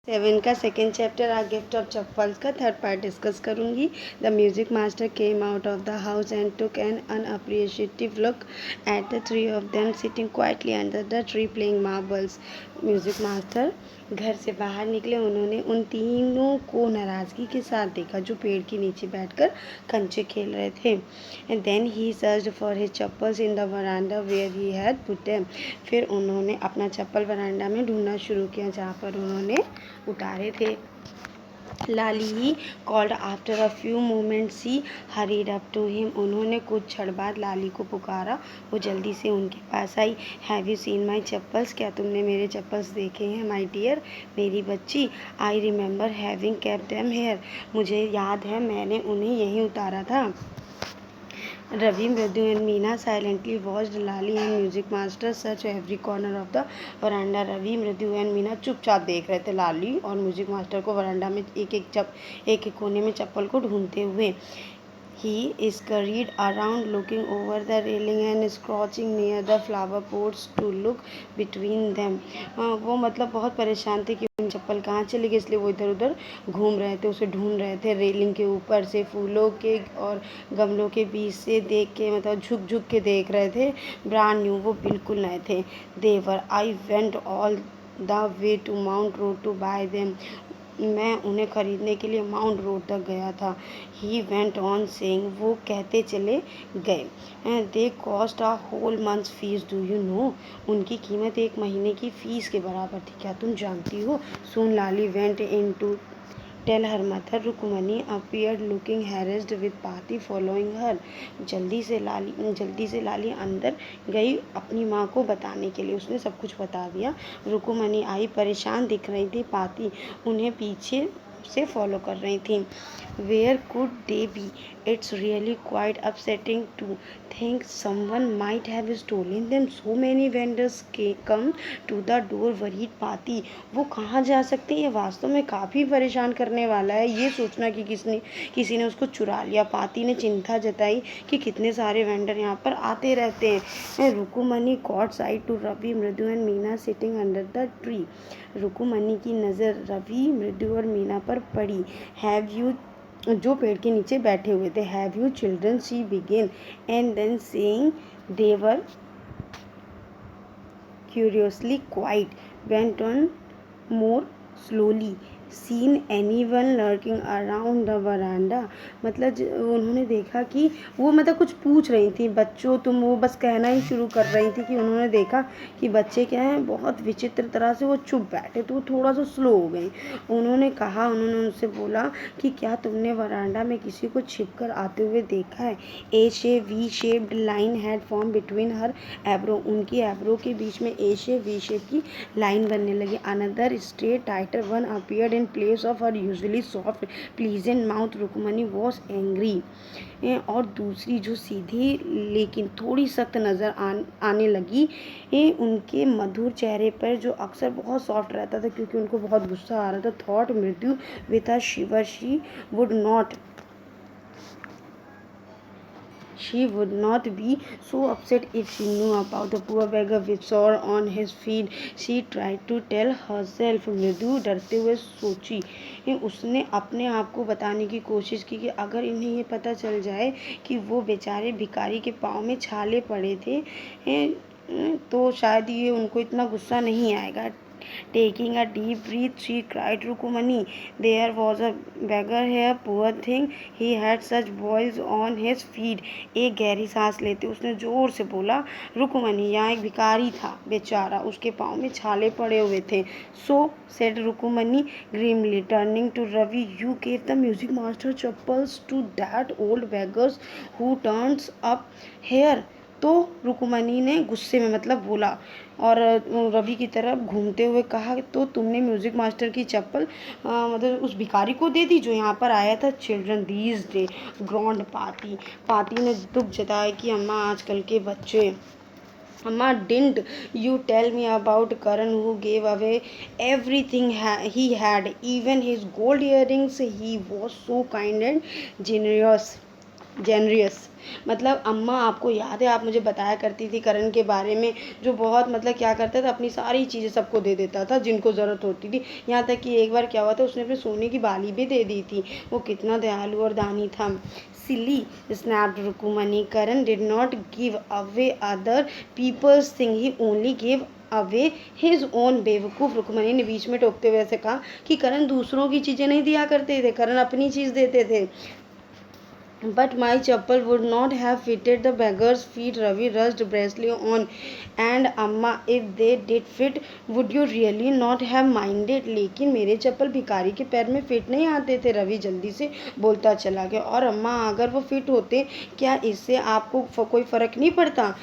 7 का second chapter a gift of chappals का third part discuss करूंगी। The music master came out of the house and took an unappreciative look at the three of them sitting quietly under the tree playing marbles. Music master घर से बाहर निकले। उन्होंने उन तीनों को नाराज़गी के साथ देखा जो पेड़ के नीचे बैठकर कंचे खेल रहे थे। And then he searched for his chappals in the verandah where he had put them. फिर उन्होंने अपना चप्पल वरांडा में ढूंढना शुरू किया जहाँ पर उन्होंने उतारे थे। Lali called after a few moments she hurried up to him. उन्होंने कुछ क्षण बाद लाली को पुकारा। वो जल्दी से उनके पास आई। Have you seen my chappals? क्या तुमने मेरे चप्पल्स देखे हैं माई डियर, मेरी बच्ची? I remember having kept them here. मुझे याद है मैंने उन्हें यहीं उतारा था। Ravi, Mridu and Meena silently watched Lali and music master search every corner of the verandah. Ravi, Mridu and Meena चुपचाप देख रहे थे लाली और म्यूजिक मास्टर को वरांडा में एक कोने में चप्पल को ढूंढते हुए। He scurried around looking over the railing and crouching near the flower pots to look between them. वो मतलब बहुत परेशान थे कि उन चप्पल कहाँ चली गई, इसलिए वो इधर उधर घूम रहे थे, उसे ढूंढ रहे थे। रेलिंग के ऊपर से फूलों के और गमलों के बीच से देख के मतलब झुक झुक के देख रहे थे। ब्रांड न्यू, वो बिल्कुल नए थे। देवर I went all the way to Mount Road to buy them. मैं उन्हें खरीदने के लिए माउंट रोड तक गया था। ही वेंट ऑन सेइंग, वो कहते चले गए। They cost a whole month's fees, do you know? उनकी कीमत एक महीने की फीस के बराबर थी, क्या तुम जानती हो? Soon Lali went in to tell her mother. Rukmani appeared looking harassed with Pati following her. जल्दी से लाली अंदर गई अपनी माँ को बताने के लिए। उसने सब कुछ बता दिया। रुक्मणी आई, परेशान दिख रही थी। पाती उन्हें पीछे से फॉलो कर रही थी। Where could they be? It's really quite upsetting to think someone might have stolen them. So many vendors come to the door worried पाती। वो कहाँ जा सकते हैं, ये वास्तव में काफ़ी परेशान करने वाला है, ये सोचना कि किसी ने उसको चुरा लिया। पाती ने चिंता जताई कि कितने सारे वेंडर यहाँ पर आते रहते हैं। Rukmani caught sight to Ravi, Mridu and Meena sitting under the tree. Rukmani की नज़र रवि, मृदु और मीना पर पड़ी। हैव यू, जो पेड़ के नीचे बैठे हुए थे। Have you children, she began, and then seeing they were curiously quiet, went on more slowly. Seen anyone lurking around the veranda? मतलब उन्होंने देखा कि वो मतलब कुछ पूछ रही थी, बच्चों तुम, वो बस कहना ही शुरू कर रही थी कि उन्होंने देखा कि बच्चे क्या हैं, बहुत विचित्र तरह से वो चुप बैठे, तो वो थोड़ा सा स्लो हो गई। उन्होंने उनसे बोला कि क्या तुमने वरांडा में किसी को छिपकर आते हुए देखा है? A shape V shaped line had form between her eyebrow. उनकी एब्रो के बीच में ए शेप वी शेप की लाइन बनने लगी। Another straight tighter one appeared in place of her usually soft pleasant mouth. Rukmani was angry. और दूसरी जो सीधी लेकिन थोड़ी सख्त नज़र आने लगी उनके मधुर चेहरे पर, जो अक्सर बहुत सॉफ्ट रहता था क्योंकि उनको बहुत गुस्सा आ रहा था। Thought Mrityu with a shiver she would not be so upset if she knew about the poor beggar with sore on his feet. She tried to tell herself. मृदु डरते हुए सोची। उसने अपने आप को बताने की कोशिश की कि अगर इन्हें ये पता चल जाए कि वो बेचारे भिखारी के पाँव में छाले पड़े थे तो शायद ये उनको इतना गुस्सा नहीं आएगा। Taking a deep breath, she cried, Rukumani, there was a beggar here, poor thing, he had such boils on his feet. एक गहरी सांस लेते उसने जोर से बोला, रुकुमनी, यहाँ एक भिखारी था, बेचारा, उसके पाँव में छाले पड़े हुए थे। So said Rukumani grimly, turning to Ravi, you gave the music master chappals to that old beggars who turns up here. तो रुक्मणी ने गुस्से में मतलब बोला और रवि की तरफ घूमते हुए कहा, तो तुमने म्यूजिक मास्टर की चप्पल मतलब उस भिखारी को दे दी जो यहाँ पर आया था? चिल्ड्रन दीज डे ग्रॉन्ड पाती ने दुख जताया कि अम्मा, आजकल के बच्चे। Amma, didn't you tell me about Karan who gave away everything he had, even his gold earrings? He was so kind and generous. Generous, मतलब अम्मा आपको याद है आप मुझे बताया करती थी करण के बारे में, जो बहुत मतलब क्या करता था, अपनी सारी चीज़ें सबको दे देता था जिनको ज़रूरत होती थी। यहाँ तक कि एक बार क्या हुआ था, उसने अपने सोने की बाली भी दे दी थी। वो कितना दयालु और दानी था। Silly snapped Rukumani, Karan did not give away other people's thing, he only give away his own. बेवकूफ़, रुकमनी ने बीच में टोकते हुए ऐसे कहा कि करण दूसरों की चीज़ें नहीं दिया करते थे, करण अपनी चीज़ देते थे। But my chappal would not have fitted the beggar's feet, Ravi rushed briskly on. And Amma, if they did fit, would you really not have minded? लेकिन मेरे चप्पल भिखारी के पैर में फिट नहीं आते थे, रवि जल्दी से बोलता चला गया। और अम्मा, अगर वो फिट होते, क्या इससे आपको कोई फ़र्क नहीं पड़ता?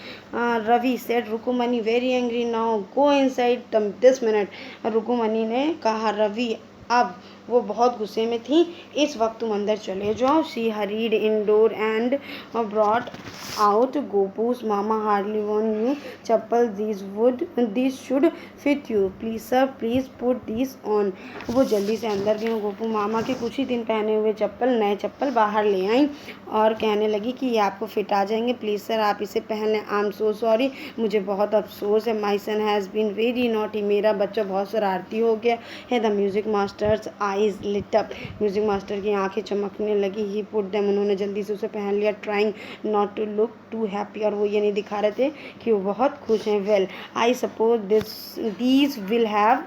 Ravi said Rukumani very angry, now go inside this minute. Rukumani ने कहा, रवि अब वो बहुत गुस्से में थी, इस वक्त तुम अंदर चले जाओ। She hurried indoor and brought out Gopu's mama hardly worn you chappal, this should fit you, please sir please put this on. वो जल्दी से अंदर गई, गोपू मामा के कुछ ही दिन पहने हुए नए चप्पल बाहर ले आई और कहने लगी कि ये आपको फिट आ जाएंगे, प्लीज़ सर आप इसे पहन लें। आई एम सो सॉरी, मुझे बहुत अफसोस है। My son has been very naughty, मेरा बच्चा बहुत शरारती हो गया है। The music master's eyes lit up, music master की आंखें चमकने लगी। ही पुट देम, उन्होंने जल्दी से उसे पहन लिया। Trying not to look too happy, और वो ये नहीं दिखा रहे थे कि वो बहुत खुश हैं। Well I suppose these will have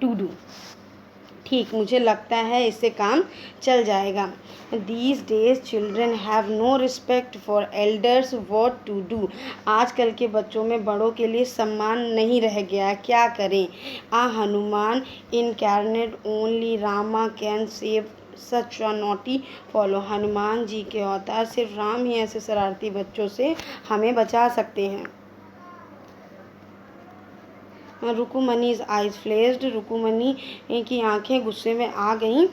to do, ठीक मुझे लगता है इससे काम चल जाएगा। These days children have no respect for elders, what to do? आजकल के बच्चों में बड़ों के लिए सम्मान नहीं रह गया, क्या करें? A Hanuman incarnate, only Rama can save such naughty fellow, Hanuman ji के अवतार सिर्फ राम ही ऐसे शरारती बच्चों से हमें बचा सकते हैं। रुकुमनी's eyes flashed, रुकुमनी की आंखें गुस्से में आ गईं।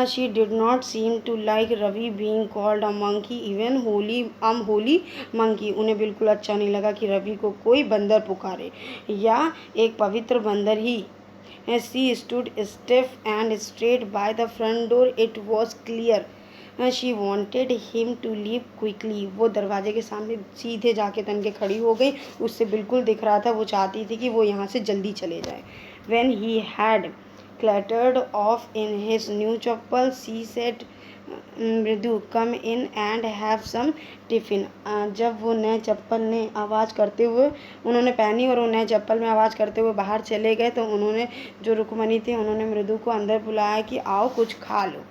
She did not seem to like Ravi being called a monkey, even holy monkey. उन्हें बिल्कुल अच्छा नहीं लगा कि रवि को कोई बंदर पुकारे, या एक पवित्र बंदर ही। She stood stiff and straight by the front door. It was clear she wanted him to leave quickly, वो दरवाजे के सामने सीधे जाके तन के खड़ी हो गई। उससे बिल्कुल दिख रहा था वो चाहती थी कि वो यहाँ से जल्दी चले जाए। When he had clattered off in his new chappal, she said Mridu come in and have some tiffin. जब वो नए चप्पल ने आवाज़ करते हुए उन्होंने पहनी और वो नए चप्पल में आवाज़ करते हुए बाहर चले गए, तो उन्होंने जो रुकमनी थे उन्होंने मृदु को अंदर बुलाया कि आओ कुछ खा लो।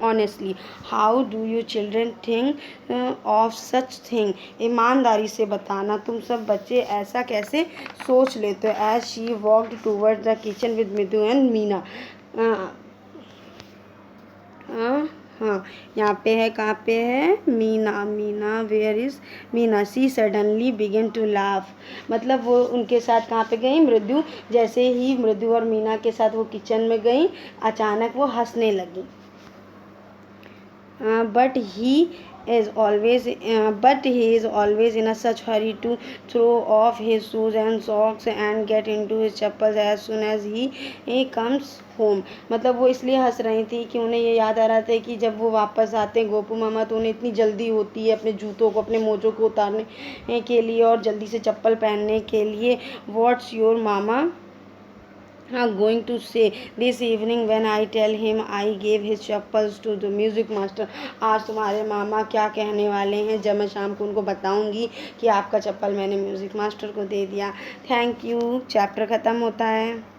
Honestly how do you children think of such thing, ईमानदारी से बताना तुम सब बच्चे ऐसा कैसे सोच लेते हो। As she walked towards the kitchen with Mridu and Meena, हाँ यहाँ पे है, कहाँ पे है, Meena where is Meena. She suddenly began to laugh, मतलब वो उनके साथ कहाँ पे गई, मृदु, जैसे ही मृदु और मीना के साथ वो किचन में गई अचानक वो हंसने लगी। But he is always in a such hurry to throw off his shoes and socks and get into his chappals as soon as he comes home। मतलब वो इसलिए हंस रही थी कि उन्हें ये याद आ रहा था कि जब वो वापस आते हैं गोपू मामा तो उन्हें इतनी जल्दी होती है अपने जूतों को, अपने मोजों को उतारने के लिए और जल्दी से चप्पल पहनने के लिए। What's your mama going to say this evening when I tell him I gave his chappals to the music master? आज तुम्हारे मामा क्या कहने वाले हैं जब मैं शाम को उनको बताऊंगी कि आपका चप्पल मैंने म्यूज़िक मास्टर को दे दिया। थैंक यू, चैप्टर ख़त्म होता है।